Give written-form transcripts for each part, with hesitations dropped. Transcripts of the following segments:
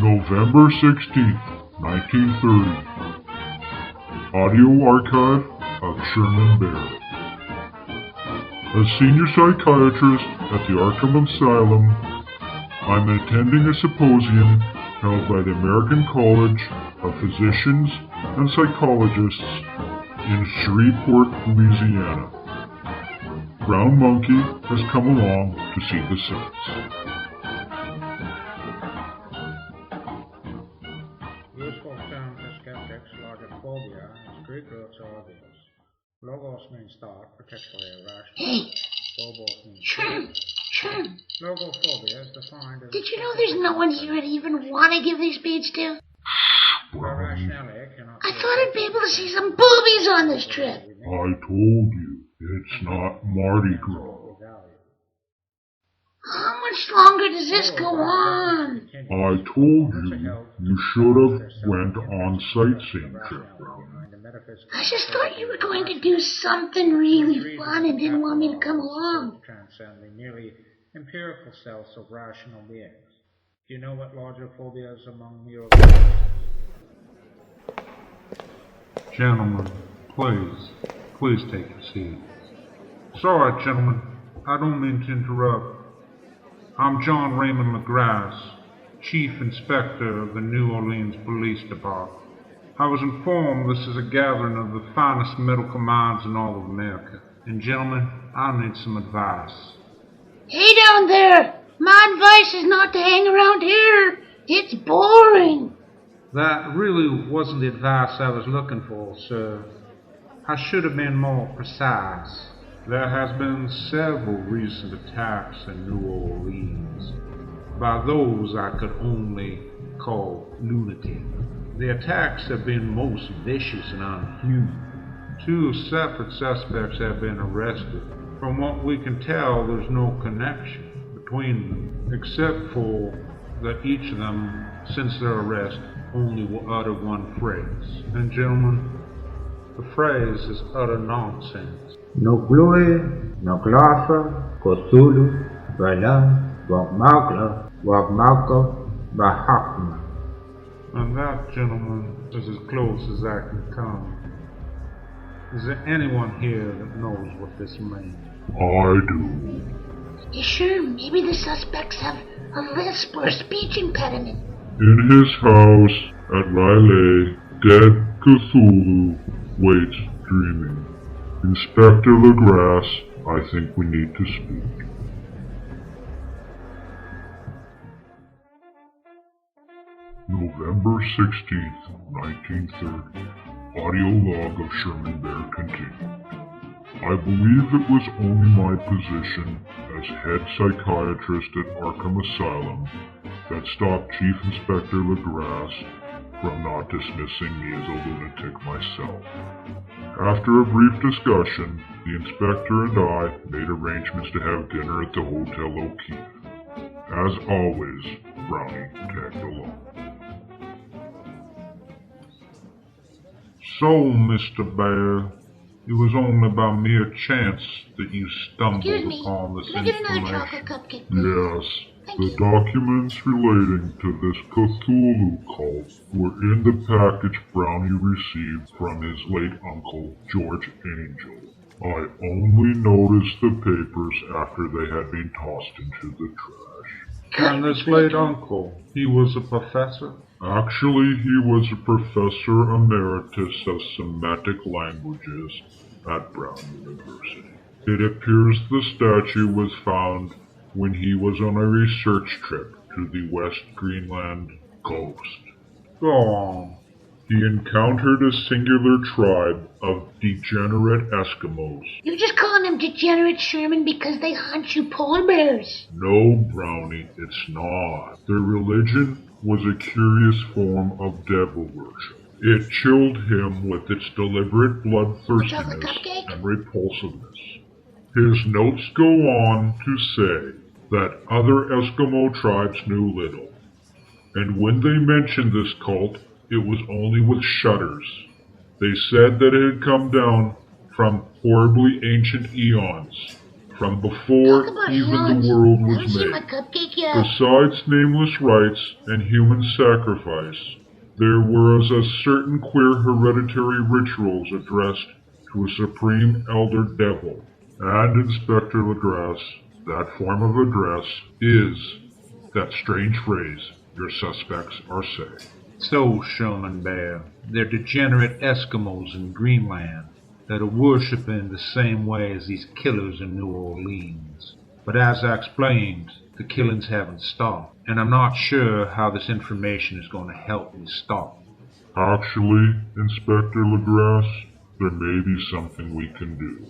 November 16th, 1930. Audio archive of Sherman Bear. As senior psychiatrist at the Arkham Asylum, I'm attending a symposium held by the American College of Physicians and Psychologists in Shreveport, Louisiana. Brown Monkey has come along to see the sights. Useful term for skeptics, logophobia, is Greek roots orbials. Logos means thought, particularly irrational. Hey! Phobos means Sherm! Logophobia is defined as... Did you know there's no one here I'd even want to give these beads to? Irrationality cannot... I thought I'd be able to see some boobies on this trip. I told you, it's not Mardi Gras. How much longer does this go on? I told you should have went on sightseeing trip, Brownie. I just thought you were going to do something really fun and didn't want me to come along. Transcend the merely empirical selves of rational beings. Do you know what logophobia is among neuroscientists? Gentlemen, please take a seat. Sorry, gentlemen, I don't mean to interrupt. I'm John Raymond McGrath, Chief Inspector of the New Orleans Police Department. I was informed this is a gathering of the finest medical minds in all of America. And gentlemen, I need some advice. Hey down there! My advice is not to hang around here. It's boring. That really wasn't the advice I was looking for, sir. I should have been more precise. There has been several recent attacks in New Orleans by those I could only call lunatics. The attacks have been most vicious and unhuman. 2 separate suspects have been arrested. From what we can tell, there's no connection between them, except for that each of them, since their arrest, only will utter one phrase. And gentlemen, the phrase is utter nonsense. No glory, no glafa, Cthulhu, Bala, Wagmagla, Wagmagla, Bahakma. And that, gentlemen, is as close as I can come. Is there anyone here that knows what this means? I do. You sure maybe the suspects have a lisp or a speech impediment? In his house at Riley, dead Cthulhu waits dreaming. Inspector LeGrasse, I think we need to speak. November 16th, 1930. Audio log of Sherman Bear continued. I believe it was only my position as head psychiatrist at Arkham Asylum that stopped Chief Inspector LeGrasse from not dismissing me as a lunatic myself. After a brief discussion, the inspector and I made arrangements to have dinner at the Hotel O'Keefe. As always, Brownie tagged along. So, Mr. Bear, it was only by mere chance that you stumbled Excuse me, upon this can I get another information. chocolate cupcake, please? Yes, Thank the you. documents relating to this Cthulhu cult were in the package Brownie received from his late uncle, George Angel. I only noticed the papers after they had been tossed into the trash. And this late uncle, he was a professor? Actually, he was a professor emeritus of Semitic languages at Brown University. It appears the statue was found when he was on a research trip to the West Greenland coast. Go on. He encountered a singular tribe of degenerate Eskimos. You're just calling them degenerate, Sherman, because they hunt you polar bears. No, Brownie, it's not. Their religion was a curious form of devil worship. It chilled him with its deliberate bloodthirstiness cupcake? and repulsiveness. His notes go on to say that other Eskimo tribes knew little, and when they mentioned this cult, it was only with shudders. They said that it had come down from horribly ancient eons, from before Talk about even humans. the world I was haven't seen my made. cupcake yet. Besides nameless rites and human sacrifice, there was a certain queer hereditary rituals addressed to a supreme elder devil. And Inspector Legrasse, that form of address is that strange phrase your suspects are saying. So, Sherman Bear, they're degenerate Eskimos in Greenland that are worshipping the same way as these killers in New Orleans. But as I explained, the killings haven't stopped, and I'm not sure how this information is going to help me stop. Actually, Inspector Legrasse, there may be something we can do.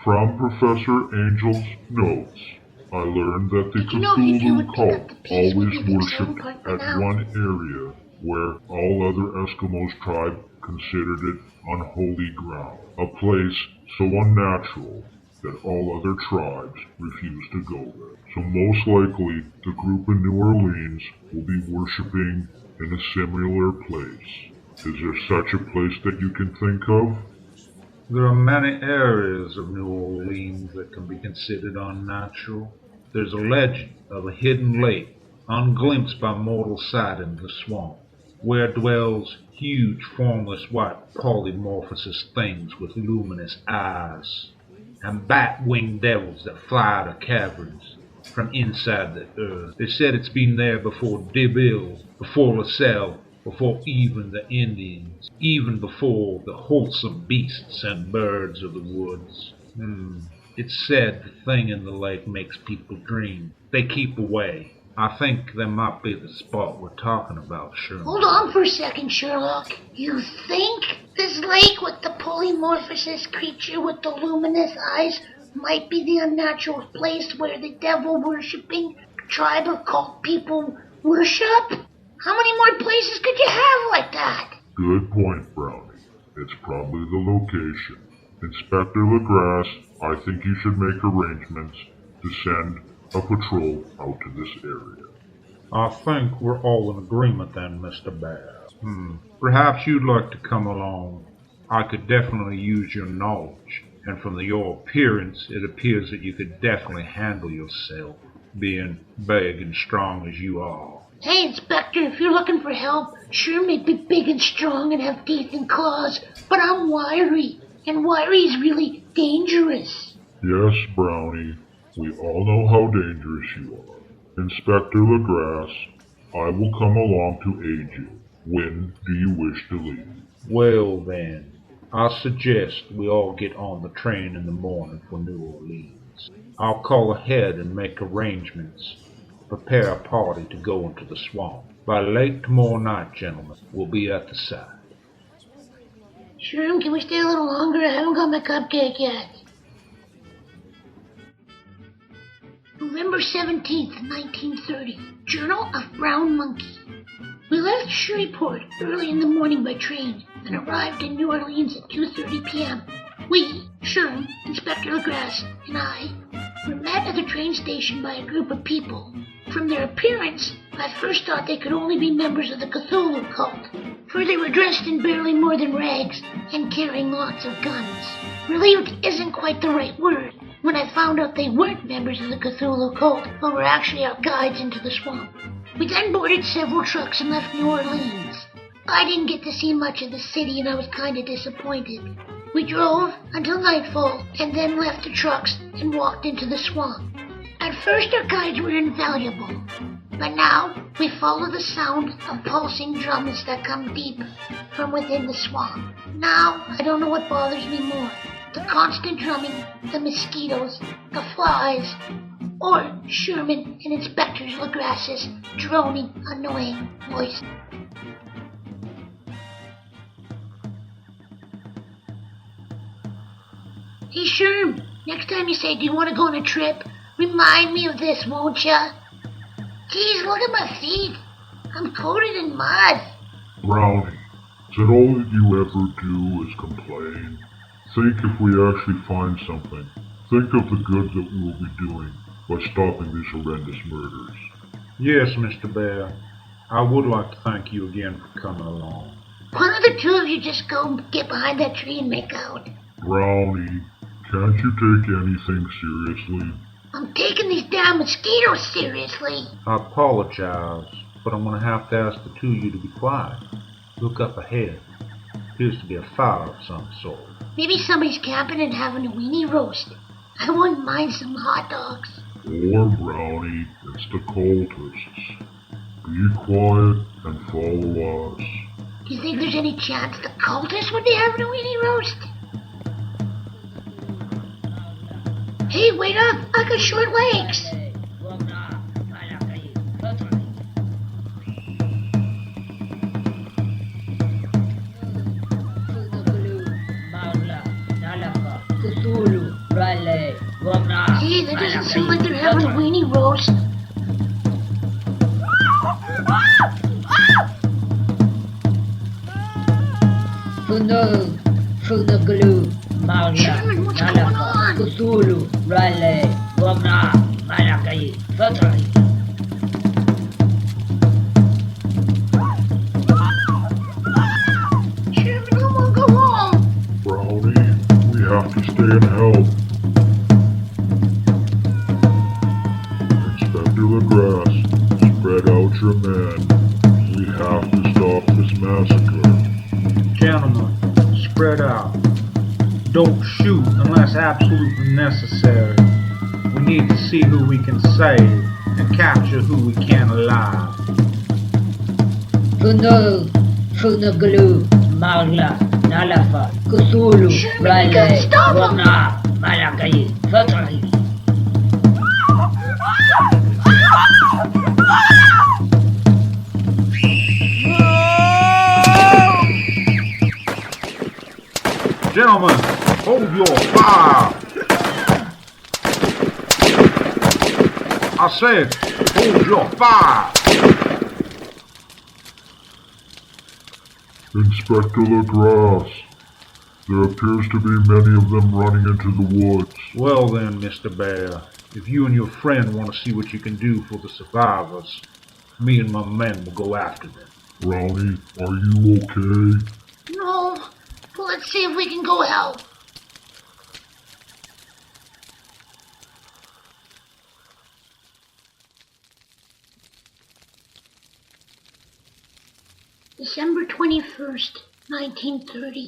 From Professor Angel's notes, I learned that the Did you know if you Cthulhu would pick up cult the piece, we'd always be at the exciting worshipped part by at now? one area where all other Eskimos tribe considered it unholy ground, a place so unnatural that all other tribes refused to go there. So most likely, the group in New Orleans will be worshipping in a similar place. Is there such a place that you can think of? There are many areas of New Orleans that can be considered unnatural. There's a legend of a hidden lake, unglimpsed by mortal sight in the swamp, where dwells huge, formless, white, polymorphous things with luminous eyes, and bat-winged devils that fly out of caverns from inside the earth. They said it's been there before Debil, before LaSalle, before even the Indians, even before the wholesome beasts and birds of the woods. It's said the thing in the lake makes people dream. They keep away. I think that might be the spot we're talking about, Sherman. Hold on for a second, Sherlock. You think this lake with the polymorphosis creature with the luminous eyes might be the unnatural place where the devil-worshipping tribe of cult people worship? How many more places could you have like that? Good point, Brownie. It's probably the location. Inspector Legrasse, I think you should make arrangements to send a patrol out to this area. I think we're all in agreement then, Mr. Bear. Perhaps you'd like to come along. I could definitely use your knowledge, and from your appearance, it appears that you could definitely handle yourself, being big and strong as you are. Hey, Inspector, if you're looking for help, sure may be big and strong and have teeth and claws, but I'm wiry, and wiry's really dangerous. Yes, Brownie, we all know how dangerous you are. Inspector Legrasse, I will come along to aid you. When do you wish to leave? Well then, I suggest we all get on the train in the morning for New Orleans. I'll call ahead and make arrangements. Prepare a party to go into the swamp. By late tomorrow night, gentlemen, we'll be at the site. Sherm, can we stay a little longer? I haven't got my cupcake yet. November 17th, 1930. Journal of Brown Monkey. We left Shreveport early in the morning by train and arrived in New Orleans at 2:30 p.m. We, Sherm, Inspector Legrasse, and I, were met at the train station by a group of people. From their appearance, I first thought they could only be members of the Cthulhu cult, for they were dressed in barely more than rags and carrying lots of guns. Relieved isn't quite the right word when I found out they weren't members of the Cthulhu cult, but were actually our guides into the swamp. We then boarded several trucks and left New Orleans. I didn't get to see much of the city and I was kinda disappointed. We drove until nightfall and then left the trucks and walked into the swamp. At first our guides were invaluable, but now we follow the sound of pulsing drums that come deep from within the swamp. Now I don't know what bothers me more, the constant drumming, the mosquitoes, the flies, or Sherman and Inspector Legrasse's droning, annoying voice. Hey Sherm, next time you say, do you want to go on a trip? Remind me of this, won't ya? Geez, look at my feet. I'm coated in mud. Brownie, is that all that you ever do is complain? Think if we actually find something. Think of the good that we will be doing by stopping these horrendous murders. Yes, Mr. Bear. I would like to thank you again for coming along. Why don't the two of you just go get behind that tree and make out? Brownie, Can't you take anything seriously? I'm taking these damn mosquitoes seriously. I apologize, but I'm gonna have to ask the two of you to be quiet. Look up ahead. Appears to be a fire of some sort. Maybe somebody's camping and having a weenie roast. I wouldn't mind some hot dogs. Or, Brownie, it's the cultists. Be quiet and follow us. Do you think there's any chance the cultists would be having a weenie roast? Hey, wait up! I got short legs! Cthulhu, Riley, Hey, that doesn't seem like they're having a weenie roast. Cthulhu, Magna, Sherman, what's going on? Cthulhu, Riley, Wagner, Malachi, Fatali. Sherman, I want to go home. Brownie, we have to stay and help. Inspector LeGrasse, spread out your men. We have to stop this massacre. Gentlemen, spread out. Don't shoot unless absolutely necessary. We need to see who we can save and capture who we can alive. Cthulhu, Magna, Nalafa, Cthulhu, Sherman, we Riley, gotta stop 'em. Wagner, Malachi, Fatali. Gentlemen, hold your fire! I said, hold your fire! Inspector LeGrasse, there appears to be many of them running into the woods. Well then, Mr. Bear, if you and your friend want to see what you can do for the survivors, me and my men will go after them. Brownie, are you okay? No, but let's see if we can go help. December 21st, 1930.